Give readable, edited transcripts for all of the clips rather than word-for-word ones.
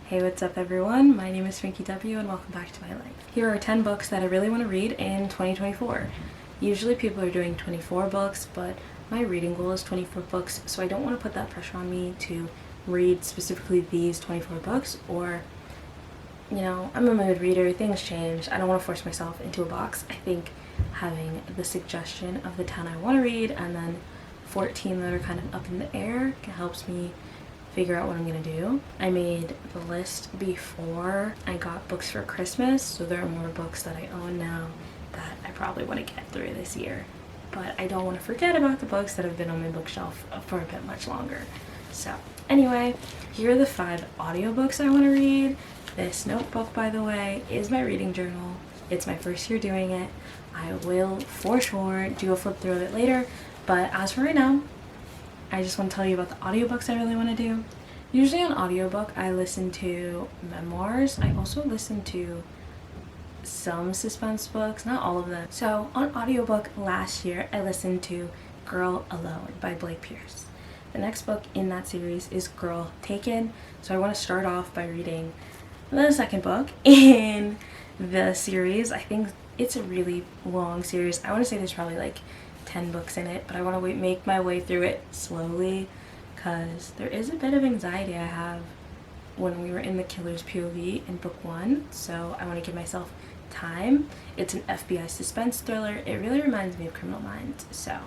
Hey, what's up everyone? My name is FrankieW and welcome back to my life. Here are 10 books that I really want to read in 2024. Usually people are doing 24 books, but my reading goal is 24 books, so I don't want to put that pressure on me to read specifically these 24 books, or, you know, I'm a mood reader, things change, I don't want to force myself into a box. I think having the suggestion of the 10 I want to read and then 14 that are kind of up in the air helps me figure out what I'm gonna do. I made the list before I got books for Christmas, so there are more books that I own now that I probably want to get through this year. But I don't want to forget about the books that have been on my bookshelf for a bit much longer. So anyway, here are the 5 audiobooks I want to read. This notebook, by the way, is my reading journal. It's my first year doing it. I will for sure do a flip through of it later, but as for right now, I just want to tell you about the audiobooks I really want to do. Usually on audiobook, I listen to memoirs. I also listen to some suspense books, not all of them. So on audiobook last year, I listened to Girl Alone by Blake Pierce. The next book in that series is Girl Taken. So I want to start off by reading the second book in the series. I think it's a really long series. I want to say there's probably like 10 books in it, but I want to make my way through it slowly because there is a bit of anxiety I have when we were in the killer's POV in book 1, so I want to give myself time. It's an FBI suspense thriller. It really reminds me of Criminal Minds. So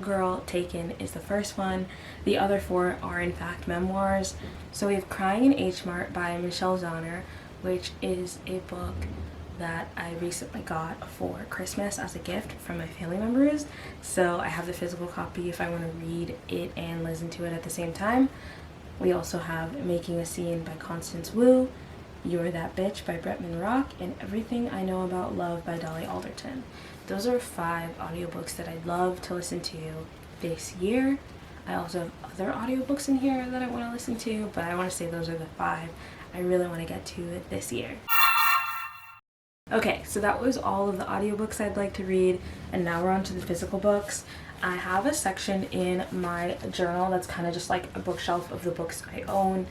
Girl Taken is the first one. The other 4 are in fact memoirs. So we have Crying in H Mart by Michelle Zauner, which is a book that I recently got for Christmas as a gift from my family members. So I have the physical copy if I want to read it and listen to it at the same time. We also have Making a Scene by Constance Wu, You're That Bitch by Bretman, and Everything I Know About Love by Dolly Alderton. Those are 5 audiobooks that I'd love to listen to this year. I also have other audiobooks in here that I want to listen to, but I want to say those are the 5 I really want to get to this year. Okay, so that was all of the audiobooks I'd like to read, and now we're on to the physical books. I have a section in my journal that's kind of just like a bookshelf of the books I own,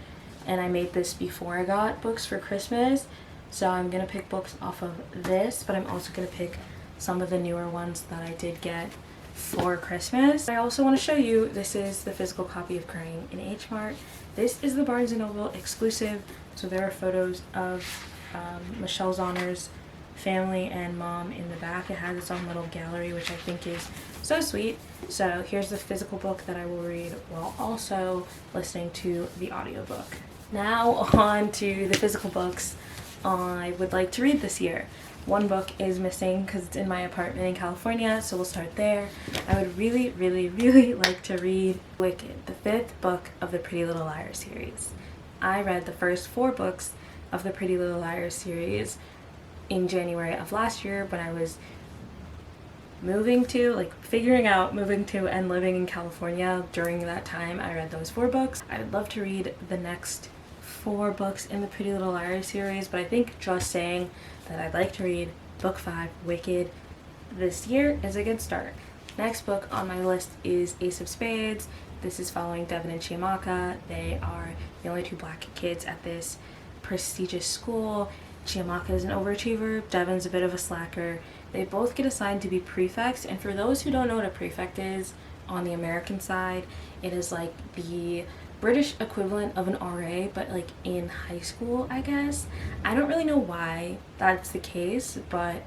and I made this before I got books for Christmas, so I'm going to pick books off of this, but I'm also going to pick some of the newer ones that I did get for Christmas. I also want to show you, this is the physical copy of Crying in H Mart. This is the Barnes & Noble exclusive, so there are photos of Michelle Zauner's family and mom in the back. It has its own little gallery, which I think is so sweet. So here's the physical book that I will read while also listening to the audiobook. Now on to the physical books I would like to read this year. One book is missing because it's in my apartment in California, so we'll start there. I would really like to read Wicked, the 5th book of the Pretty Little Liars series. I read the first 4 books of the Pretty Little Liars series in January of last year when I was figuring out moving to and living in California. During that time, I read those 4 books. I would love to read the next 4 books in the Pretty Little Liars series, but I think just saying that I'd like to read book 5, Wicked, this year is a good start. Next book on my list is Ace of Spades. This is following Devin and Chiamaka. They are the only 2 black kids at this prestigious school. Chiamaka is an overachiever, Devin's a bit of a slacker. They both get assigned to be prefects, and for those who don't know what a prefect is, on the American side, it is like the British equivalent of an RA, but like in high school, I guess. I don't really know why that's the case, but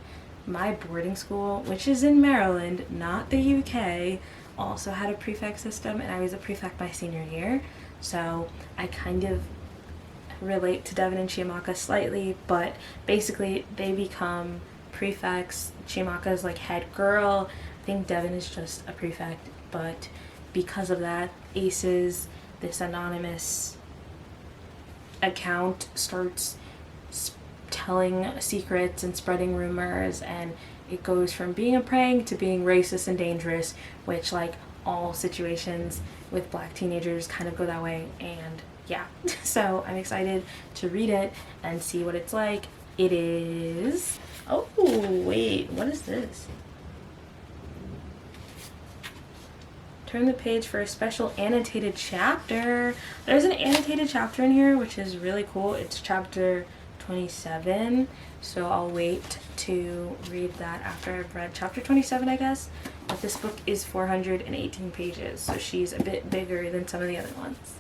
my boarding school, which is in Maryland, not the UK, also had a prefect system, and I was a prefect my senior year, so I kind of relate to Devin and Chiamaka slightly, but basically they become prefects. Chiamaka is like head girl. I think Devin is just a prefect, but because of that, Aces, this anonymous account, starts telling secrets and spreading rumors, and it goes from being a prank to being racist and dangerous, which like all situations with black teenagers kind of go that way. And yeah, so I'm excited to read it and see what it's like. It is, oh wait, what is this? turn the page for a special annotated chapter. There's an annotated chapter in here, which is really cool. It's chapter 27, so I'll wait to read that after I've read chapter 27, I guess. But this book is 418 pages, so she's a bit bigger than some of the other ones.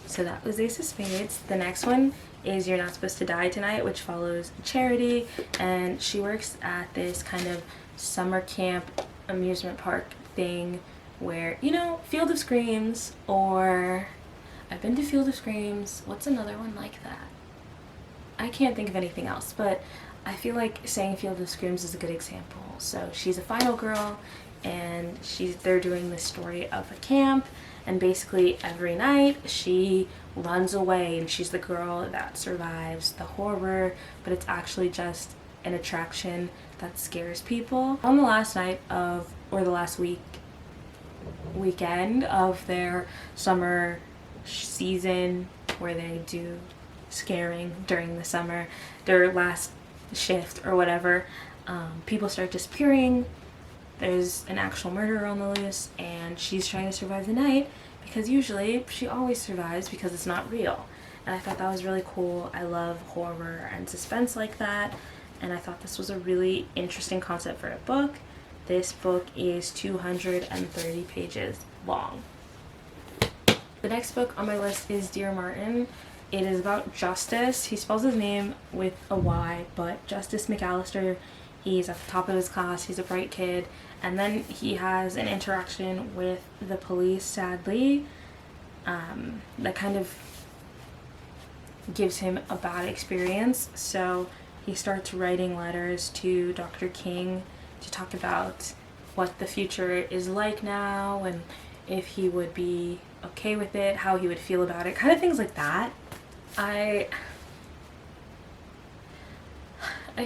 So that was Ace of Spades. The next one is You're Not Supposed to Die Tonight, which follows Charity, and she works at this kind of summer camp amusement park thing where, you know, Field of Screams, or I've been to Field of Screams. What's another one like that? I can't think of anything else, but I feel like saying Field of Screams is a good example. So she's a final girl, and they're doing this story of a camp, and basically every night she runs away, and she's the girl that survives the horror, but it's actually just an attraction that scares people. On the last night of, or the last weekend of their summer season, where they do scaring during the summer, their last shift or whatever, people start disappearing. There's an actual murderer on the loose, and she's trying to survive the night, because usually she always survives because it's not real. And I thought that was really cool. I love horror and suspense like that, and I thought this was a really interesting concept for a book. This book is 230 pages long. The next book on my list is Dear Martin. It is about Justice. He spells his name with a Y, but Justice McAllister. He's at the top of his class. He's a bright kid. And then he has an interaction with the police, sadly, that kind of gives him a bad experience. So he starts writing letters to Dr. King to talk about what the future is like now, and if he would be okay with it, how he would feel about it, kind of things like that. I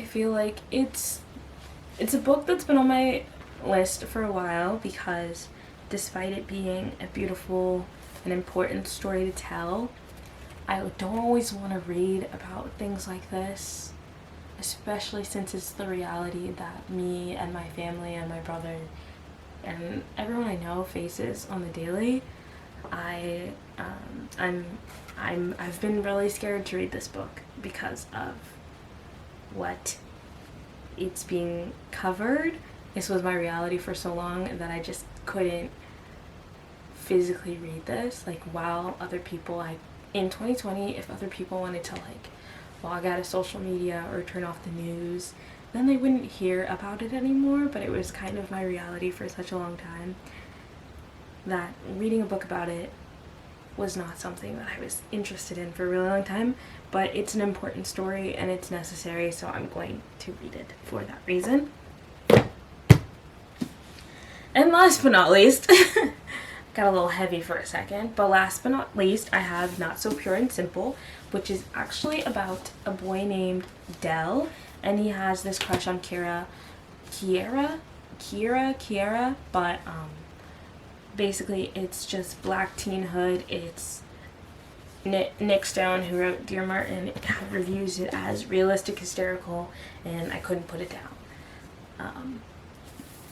feel like it's a book that's been on my list for a while, because despite it being a beautiful and important story to tell, I don't always want to read about things like this, especially since it's the reality that me and my family and my brother and everyone I know faces on the daily. I've been really scared to read this book because of what it's being covered. This was my reality for so long that I just couldn't physically read this. Like, while other people, in 2020, if other people wanted to like log out of social media or turn off the news, then they wouldn't hear about it anymore. But it was kind of my reality for such a long time that reading a book about it was not something that I was interested in for a really long time. But it's an important story and it's necessary, so I'm going to read it for that reason. And last but not least, got a little heavy for a second, but last but not least, I have Not So Pure and Simple, which is actually about a boy named Dell, and he has this crush on Kiera, but basically it's just black teenhood. It's Nick Stone, who wrote Dear Martin, reviews it as realistic, hysterical, and I couldn't put it down.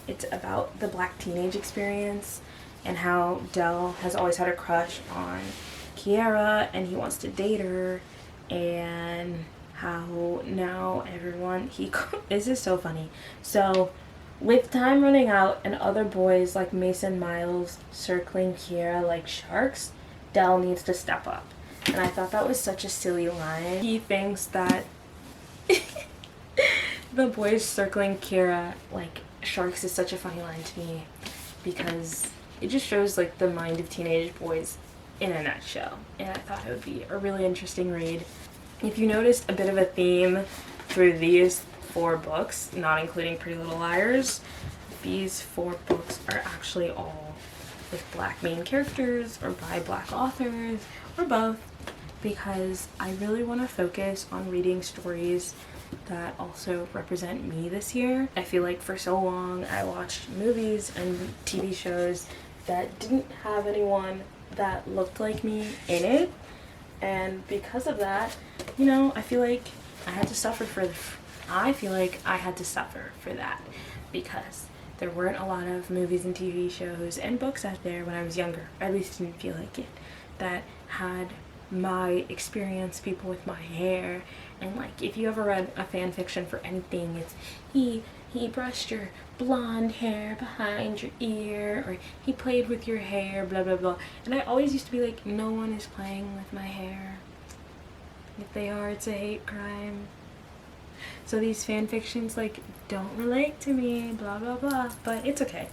It's about the black teenage experience and how Dell has always had a crush on Kiera and he wants to date her, and how now everyone, this is so funny. So with time running out and other boys like Mason Miles circling Kiera like sharks, Dell needs to step up. And I thought that was such a silly line. He thinks that the boys circling Kiera like sharks is such a funny line to me, because it just shows like the mind of teenage boys in a nutshell. And I thought it would be a really interesting read. If you noticed a bit of a theme through these 4 books, not including Pretty Little Liars, these 4 books are actually all with black main characters or by black authors or both, because I really want to focus on reading stories that also represent me this year. I feel like for so long I watched movies and TV shows that didn't have anyone that looked like me in it, and because of that, you know, I feel like I had to suffer for that, because there weren't a lot of movies and TV shows and books out there when I was younger, at least didn't feel like it, that had my experience, people with my hair. And like, if you ever read a fan fiction for anything, it's he brushed your blonde hair behind your ear, or he played with your hair, blah blah blah. And I always used to be like, no one is playing with my hair. If they are, it's a hate crime. So these fan fictions like don't relate to me, blah blah blah, but it's okay.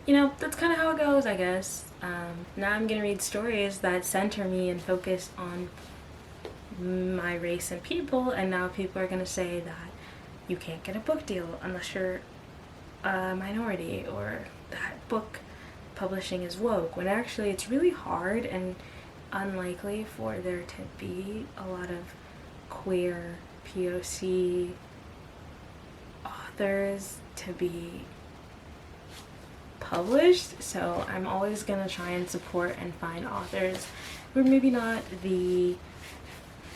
You know, that's kind of how it goes, I guess. Now I'm gonna read stories that center me and focus on my race and people, and now people are gonna say that you can't get a book deal unless you're a minority, or that book publishing is woke, when actually it's really hard and unlikely for there to be a lot of queer POC authors to be published. So I'm always gonna try and support and find authors who are maybe not the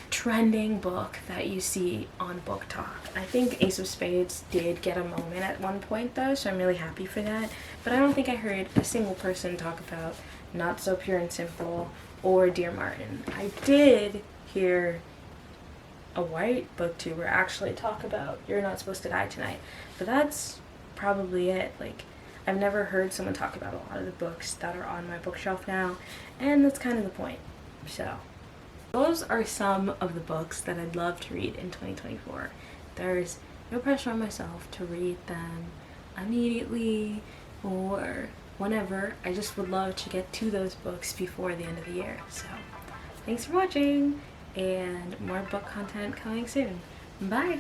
trending book that you see on Book Talk. I think Ace of Spades did get a moment at one point though, so I'm really happy for that. But I don't think I heard a single person talk about Not So Pure and Simple or Dear Martin. I did hear a white booktuber actually talk about You're Not Supposed to Die Tonight, but that's probably it. Like, I've never heard someone talk about a lot of the books that are on my bookshelf now, and that's kind of the point. So those are some of the books that I'd love to read in 2024. There's no pressure on myself to read them immediately or whenever. I just would love to get to those books before the end of the year. So thanks for watching, and more book content coming soon. Bye!